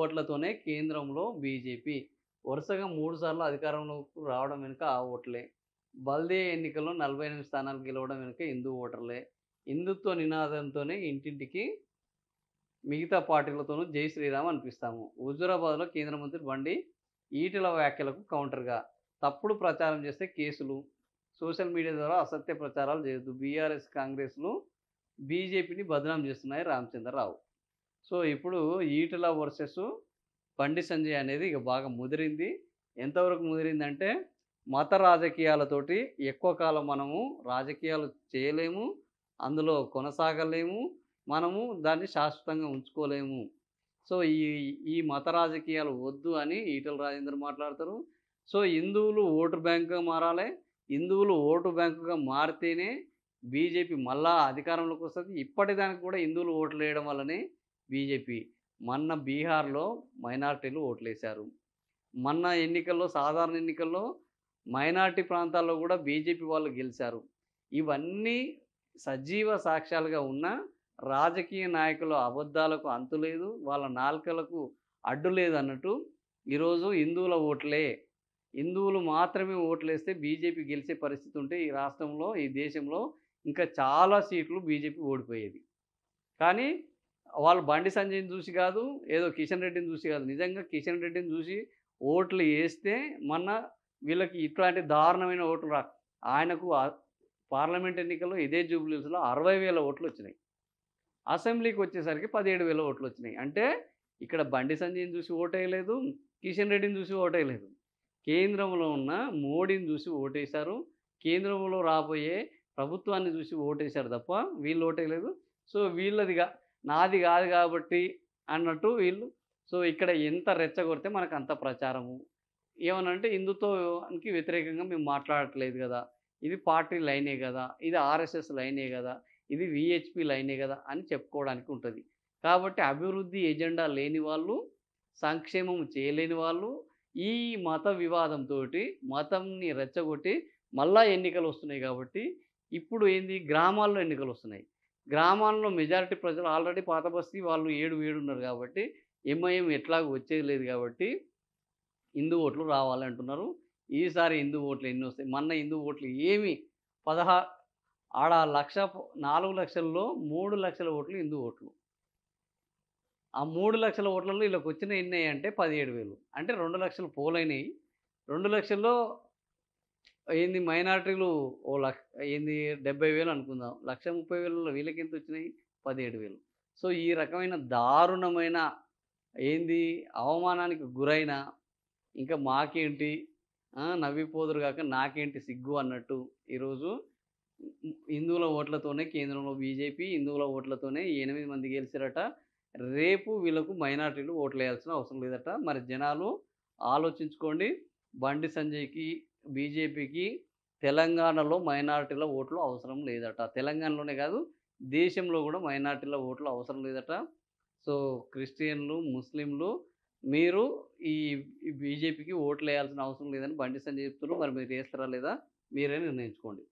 ఓట్లతోనే కేంద్రంలో బీజేపీ వరుసగా 3 సార్లు అధికారంలోకి రావడం వెనుక ఆ ఓట్లే. బల్దియా ఎన్నికల్లో 48 స్థానాలు గెలవడం వెనుక హిందూ ఓటర్లే. హిందుత్వ నినాదంతోనే ఇంటింటికి మిగతా పార్టీలతోనూ జై శ్రీరామ్ అనిపిస్తాము. హుజూరాబాద్‌లో కేంద్ర మంత్రి బండి ఈటెల వ్యాఖ్యలకు కౌంటర్‌గా తప్పుడు ప్రచారం చేస్తే కేసులు, సోషల్ మీడియా ద్వారా అసత్య ప్రచారాలు చేయొద్దు. బీఆర్ఎస్, కాంగ్రెస్‌లు బీజేపీని బదనాం చేస్తున్నాయి రామచంద్రరావు. సో, ఇప్పుడు ఈటెల వర్సెస్ బండి సంజయ్ అనేది ఇక బాగా ముదిరింది. ఎంతవరకు ముదిరిందంటే, మత రాజకీయాలతోటి ఎక్కువ కాలం మనము రాజకీయాలు చేయలేము. అందులో కొనసాగలేము. మనము దాన్ని శాశ్వతంగా ఉంచుకోలేము. సో, ఈ మత రాజకీయాలు వద్దు అని ఈటెల రాజేందర్ మాట్లాడతారు. సో, హిందువులు ఓటు బ్యాంక్‌గా మారాలే. హిందువులు ఓటు బ్యాంక్‌గా మారితేనే బీజేపీ మళ్ళా అధికారంలోకొస్తది. ఇప్పటిదానికి కూడా హిందువులు ఓట్లేయడం వల్లనే బీజేపీ. మొన్న బీహార్‌లో మైనారిటీలు ఓట్లేశారు. మొన్న ఎన్నికల్లో సాధారణ ఎన్నికల్లో మైనారిటీ ప్రాంతాల్లో గూడా బీజేపీ వాళ్ళు గెలిచారు. ఇవన్నీ సజీవ సాక్ష్యాలుగా ఉన్న రాజకీయ నాయకుల అబద్ధాలకు అంతు లేదు. వాళ్ళ నాలుకలకు అడ్డు లేదన్నట్టు ఈరోజు హిందువుల ఓట్లే, హిందువులు మాత్రమే ఓట్లేస్తే బీజేపీ గెలిచే పరిస్థితి ఉంటే ఈ రాష్ట్రంలో, ఈ దేశంలో ఇంకా చాలా సీట్లు బీజేపీ ఓడిపోయేది. కానీ వాళ్ళు బండి సంజయ్‌ని చూసి గాదు, ఏదో కిషన్ రెడ్డిని చూసి గాదు. నిజంగా కిషన్ రెడ్డిని చూసి ఓట్లు ఏస్తే మొన్న వీళ్ళకి ఇట్లాంటి దారుణమైన ఓట్లు ఆయనకు పార్లమెంట్ ఎన్నికల్లో ఇదే జూబ్లీహిల్స్‌లో 60,000 ఓట్లొచ్చినాయి. అసెంబ్లీకొచ్చేసరికి 17,000 ఓట్లొచ్చినాయి. అంటే ఇక్కడ బండి సంజయ్‌ని చూసి ఓటేయలేదు, కిషన్ రెడ్డిని చూసి ఓటేయలేదు. కేంద్రంలో ఉన్న మోడీని చూసి ఓటేశారు. కేంద్రంలో రాబోయే ప్రభుత్వాన్ని చూసి ఓటేశారు తప్ప వీళ్ళు ఓటేయలేదు. సో, నాది గాదు గాబట్టి అన్నట్టు వీళ్ళు. సో, ఇక్కడ ఎంత రెచ్చగొడితే మనకంత ప్రచారము. ఏమనంటే హిందుత్వానికి వ్యతిరేకంగా మేము మాట్లాడట్లేదు గదా! ఇది పార్టీ లైనే గదా! ఇది ఆర్ఎస్ఎస్ లైనే గదా! ఇది వీహెచ్‌పీ లైనే గదా! అని చెప్పుకోవడానికి ఉంటది. కాబట్టి అభివృద్ధి ఎజెండా లేని వాళ్ళు, సంక్షేమం చేయలేని వాళ్ళు, ఈ మత వివాదంతోటి మతంని రెచ్చగొట్టి మళ్ళా ఎన్నికలొస్తున్నాయి గాబట్టి, ఇప్పుడు ఏంది గ్రామాల్లో ఎన్నికలొస్తున్నాయి. గ్రామాల్లో మెజారిటీ ప్రజలు ఆల్రెడీ పాత బస్తీ వాళ్ళు ఏడున్నారు గాబట్టి, ఎంఐఎం ఎట్లాగో వచ్చేది లేదు గాబట్టి, హిందూ ఓట్లు రావాలంటున్నారు. ఈసారి హిందూ ఓట్లు ఎన్నొస్తాయి? మొన్న హిందూ ఓట్లు ఏమి పదహా ఆడ 4,00,000లో 3,00,000 ఓట్లు హిందూ ఓట్లు. ఆ 3,00,000 ఓట్లలో ఈళ్ళకొచ్చినయి ఎన్నయ్యంటే 17,000. అంటే 2,00,000 పోలయినయి. 2,00,000లో ఏంది మైనారిటీలు ఓ లక్ ఏంది 70,000 అనుకుందాం. 1,30,000లో వీళ్ళకెంతొచ్చినాయి? 17,000. సో, ఈ రకమైన దారుణమైన ఏంది అవమానానికి గురైన ఇంకా మాకేంటి నవ్విపోదురు గాక నాకేంటి సిగ్గు అన్నట్టు ఈరోజు హిందువుల ఓట్లతోనే కేంద్రంలో బీజేపీ, హిందువుల ఓట్లతోనే ఈ 8 మంది గెలిచిరట. రేపు వీళ్ళకు మైనారిటీలు ఓట్లేయాల్సిన అవసరం లేదట. మరి జనాలు ఆలోచించుకోండి. బండి సంజయ్‌కి, బీజేపీకి తెలంగాణలో మైనారిటీల ఓట్లు అవసరం లేదట. తెలంగాణలోనే గాదు, దేశంలో గూడా మైనారిటీల ఓట్లు అవసరం లేదట. సో, క్రిస్టియన్‌లు, ముస్లింలు మీరు ఈ ఈ బీజేపీకి ఓట్లేయాల్సిన అవసరం లేదని బండి సంజయ్ చెప్తుర్రు. మరి మీరేస్తారా లేదా? మీరే నిర్ణయించుకోండి.